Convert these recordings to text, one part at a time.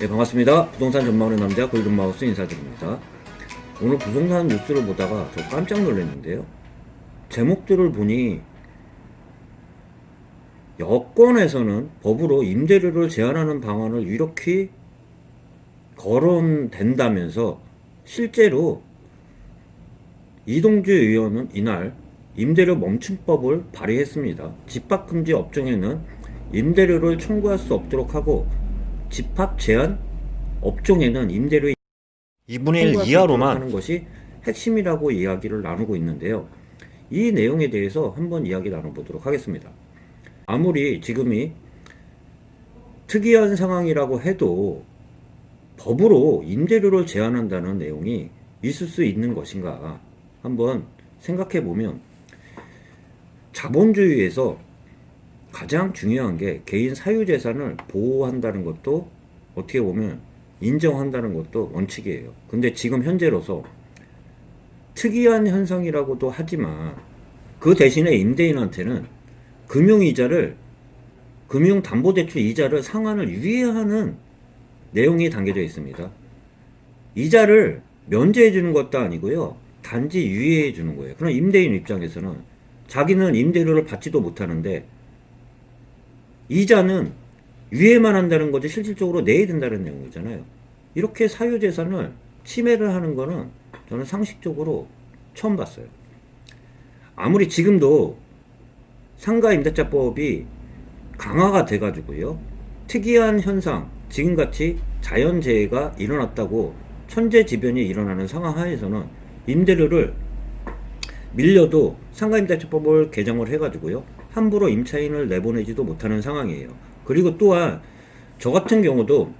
네, 반갑습니다. 부동산 전망하는 남자 골든마우스 인사드립니다. 오늘 부동산 뉴스를 보다가 저 깜짝 놀랐는데요. 제목들을 보니 여권에서는 법으로 임대료를 제한하는 방안을 이렇게 거론된다면서 실제로 이동주 의원은 이날 임대료 멈춤법을 발의했습니다. 집합금지 업종에는 임대료를 청구할 수 없도록 하고 집합 제한 업종에는 임대료 2분의 1 이하로만 하는 것이 핵심이라고 이야기를 나누고 있는데요. 이 내용에 대해서 한번 이야기 나눠보도록 하겠습니다. 아무리 지금이 특이한 상황이라고 해도 법으로 임대료를 제한한다는 내용이 있을 수 있는 것인가 한번 생각해 보면, 자본주의에서 가장 중요한 게 개인 사유재산을 보호한다는 것도 어떻게 보면 인정한다는 것도 원칙이에요. 근데 지금 현재로서 특이한 현상이라고도 하지만 그 대신에 임대인한테는 금융담보대출 이자를 상환을 유예하는 내용이 담겨져 있습니다. 이자를 면제해 주는 것도 아니고요, 단지 유예해 주는 거예요. 그럼 임대인 입장에서는 자기는 임대료를 받지도 못하는데 이자는 유예만 한다는 거지 실질적으로 내야 된다는 내용이잖아요. 이렇게 사유재산을 침해를 하는 거는 저는 상식적으로 처음 봤어요. 아무리 지금도 상가임대차법이 강화가 돼가지고요, 특이한 현상, 지금같이 자연재해가 일어났다고 천재지변이 일어나는 상황 하에서는 임대료를 밀려도 상가임대차법을 개정을 해가지고요, 함부로 임차인을 내보내지도 못하는 상황이에요. 그리고 또한 저 같은 경우도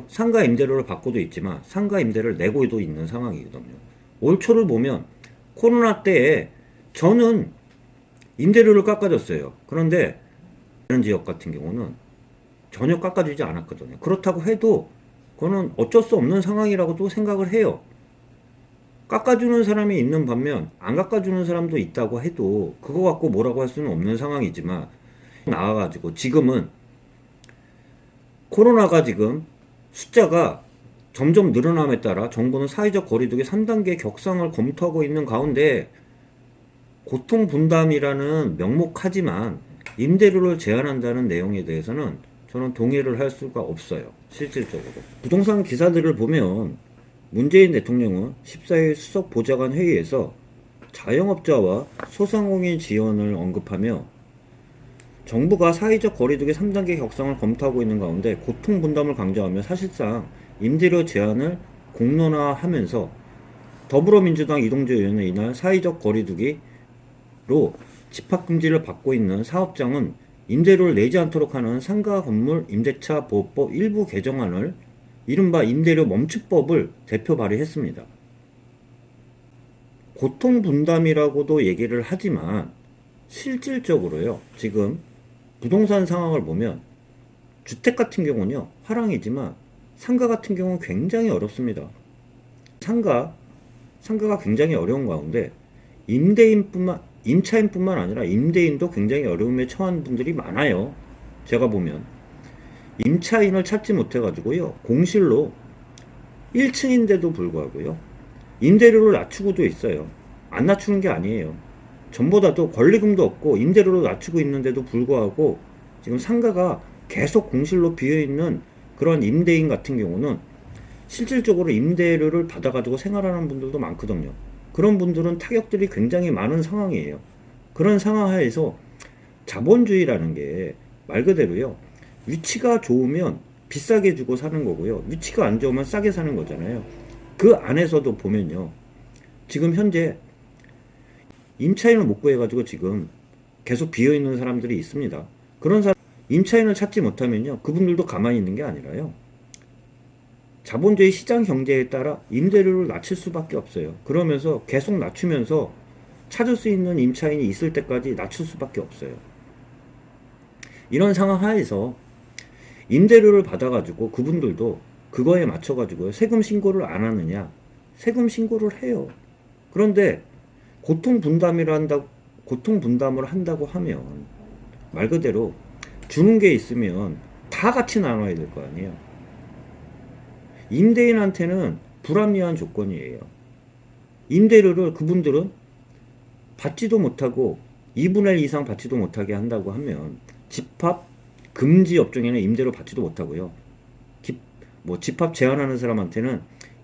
상가 임대료를 받고도 있지만 상가 임대를 내고도 있는 상황이거든요. 올 초를 보면 코로나 때에 저는 임대료를 깎아줬어요. 그런데 다른 지역 같은 경우는 전혀 깎아주지 않았거든요. 그렇다고 해도 그거는 어쩔 수 없는 상황이라고도 생각을 해요. 깎아주는 사람이 있는 반면 안 깎아주는 사람도 있다고 해도 그거 갖고 뭐라고 할 수는 없는 상황이지만, 나와가지고 지금은 코로나가 지금 숫자가 점점 늘어남에 따라 정부는 사회적 거리두기 3단계 격상을 검토하고 있는 가운데 고통분담이라는 명목하지만 임대료를 제한한다는 내용에 대해서는 저는 동의를 할 수가 없어요. 실질적으로 부동산 기사들을 보면 문재인 대통령은 14일 수석보좌관 회의에서 자영업자와 소상공인 지원을 언급하며 정부가 사회적 거리두기 3단계 격상을 검토하고 있는 가운데 고통분담을 강조하며 사실상 임대료 제한을 공론화하면서, 더불어민주당 이동주 의원은 이날 사회적 거리두기로 집합금지를 받고 있는 사업장은 임대료를 내지 않도록 하는 상가건물 임대차 보호법 일부 개정안을 이른바 임대료 멈춤법을 대표 발의했습니다. 고통분담이라고도 얘기를 하지만 실질적으로요, 지금 부동산 상황을 보면 주택 같은 경우는요 화랑이지만 상가 같은 경우는 굉장히 어렵습니다. 상가가 굉장히 어려운 가운데 임차인뿐만 아니라 임대인도 굉장히 어려움에 처한 분들이 많아요. 제가 보면 임차인을 찾지 못해가지고요, 공실로 1층인데도 불구하고요 임대료를 낮추고도 있어요. 안 낮추는 게 아니에요. 전보다도 권리금도 없고 임대료를 낮추고 있는데도 불구하고 지금 상가가 계속 공실로 비어있는 그런 임대인 같은 경우는 실질적으로 임대료를 받아가지고 생활하는 분들도 많거든요. 그런 분들은 타격들이 굉장히 많은 상황이에요. 그런 상황 하에서 자본주의라는 게 말 그대로요, 위치가 좋으면 비싸게 주고 사는 거고요, 위치가 안 좋으면 싸게 사는 거잖아요. 그 안에서도 보면요, 지금 현재 임차인을 못 구해가지고 지금 계속 비어있는 사람들이 있습니다. 그런 사람, 임차인을 찾지 못하면요, 그분들도 가만히 있는 게 아니라요, 자본주의 시장 경제에 따라 임대료를 낮출 수밖에 없어요. 그러면서 계속 낮추면서 찾을 수 있는 임차인이 있을 때까지 낮출 수밖에 없어요. 이런 상황 하에서 임대료를 받아가지고 그분들도 그거에 맞춰가지고 세금 신고를 안 하느냐? 세금 신고를 해요. 그런데 고통분담을 한다고 하면 말 그대로 주는 게 있으면 다 같이 나눠야 될 거 아니에요. 임대인한테는 불합리한 조건이에요. 임대료를 그분들은 받지도 못하고 2분의 1 이상 받지도 못하게 한다고 하면 집합 금지 업종에는 임대료 받지도 못하고요. 집합 제한하는 사람한테는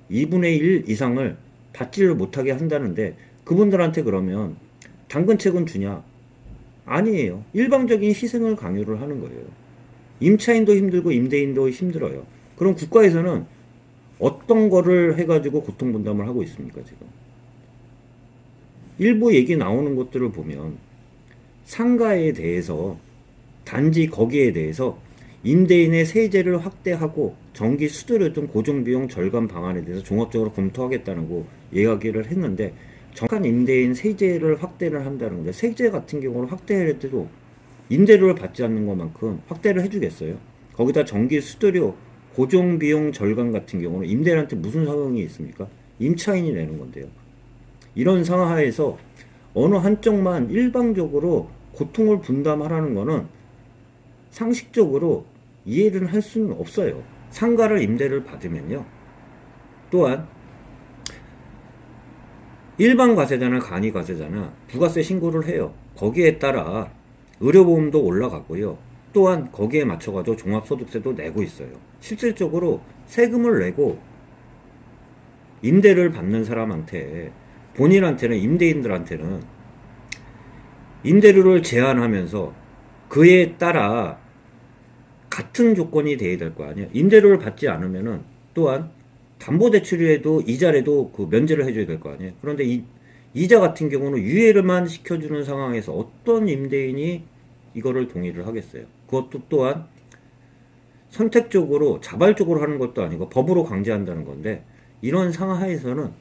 2분의 1 이상을 받지를 못하게 한다는데 그분들한테 그러면 당근책은 주냐? 아니에요. 일방적인 희생을 강요를 하는 거예요. 임차인도 힘들고 임대인도 힘들어요. 그럼 국가에서는 어떤 거를 해가지고 고통분담을 하고 있습니까, 지금? 일부 얘기 나오는 것들을 보면 상가에 대해서 단지 거기에 대해서 임대인의 세제를 확대하고 전기 수수료 등 고정비용 절감 방안에 대해서 종합적으로 검토하겠다는 거 이야기를 했는데 정한 임대인 세제를 확대를 한다는 건데 세제 같은 경우는 확대할 때도 임대료를 받지 않는 것만큼 확대를 해주겠어요. 거기다 전기 수수료 고정비용 절감 같은 경우는 임대인한테 무슨 상황이 있습니까? 임차인이 내는 건데요. 이런 상하에서 어느 한쪽만 일방적으로 고통을 분담하라는 거는 상식적으로 이해를 할 수는 없어요. 상가를 임대를 받으면요. 또한 일반 과세자나 간이 과세자나 부가세 신고를 해요. 거기에 따라 의료보험도 올라가고요. 또한 거기에 맞춰가지고 종합소득세도 내고 있어요. 실질적으로 세금을 내고 임대를 받는 사람한테 본인한테는 임대인들한테는 임대료를 제한하면서 그에 따라 같은 조건이 돼야 될 거 아니에요. 임대료를 받지 않으면은 또한 담보대출에도 이자라도 그 면제를 해줘야 될 거 아니에요. 그런데 이자 같은 경우는 유예를만 시켜주는 상황에서 어떤 임대인이 이거를 동의를 하겠어요. 그것도 또한 선택적으로 자발적으로 하는 것도 아니고 법으로 강제한다는 건데 이런 상하에서는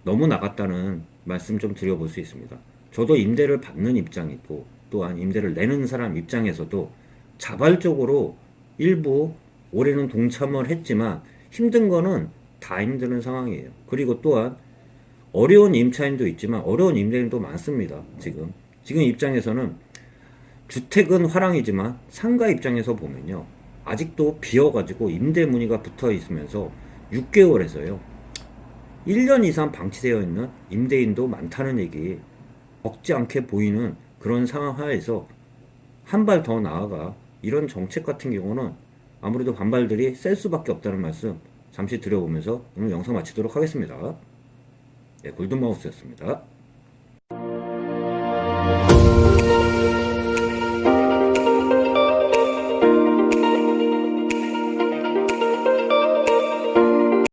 너무 나갔다는 말씀 좀 드려볼 수 있습니다. 저도 임대를 받는 입장이고 또한 임대를 내는 사람 입장에서도 자발적으로 일부 올해는 동참을 했지만 힘든 거는 다 힘드는 상황이에요. 그리고 또한 어려운 임차인도 있지만 어려운 임대인도 많습니다. 지금 입장에서는 주택은 화랑이지만 상가 입장에서 보면요. 아직도 비어가지고 임대 문의가 붙어 있으면서 6개월에서요. 1년 이상 방치되어 있는 임대인도 많다는 얘기 적지 않게 보이는 그런 상황 하에서 한 발 더 나아가 이런 정책 같은 경우는 아무래도 반발들이 셀 수밖에 없다는 말씀 잠시 드려보면서 오늘 영상 마치도록 하겠습니다. 네, 골든마우스였습니다.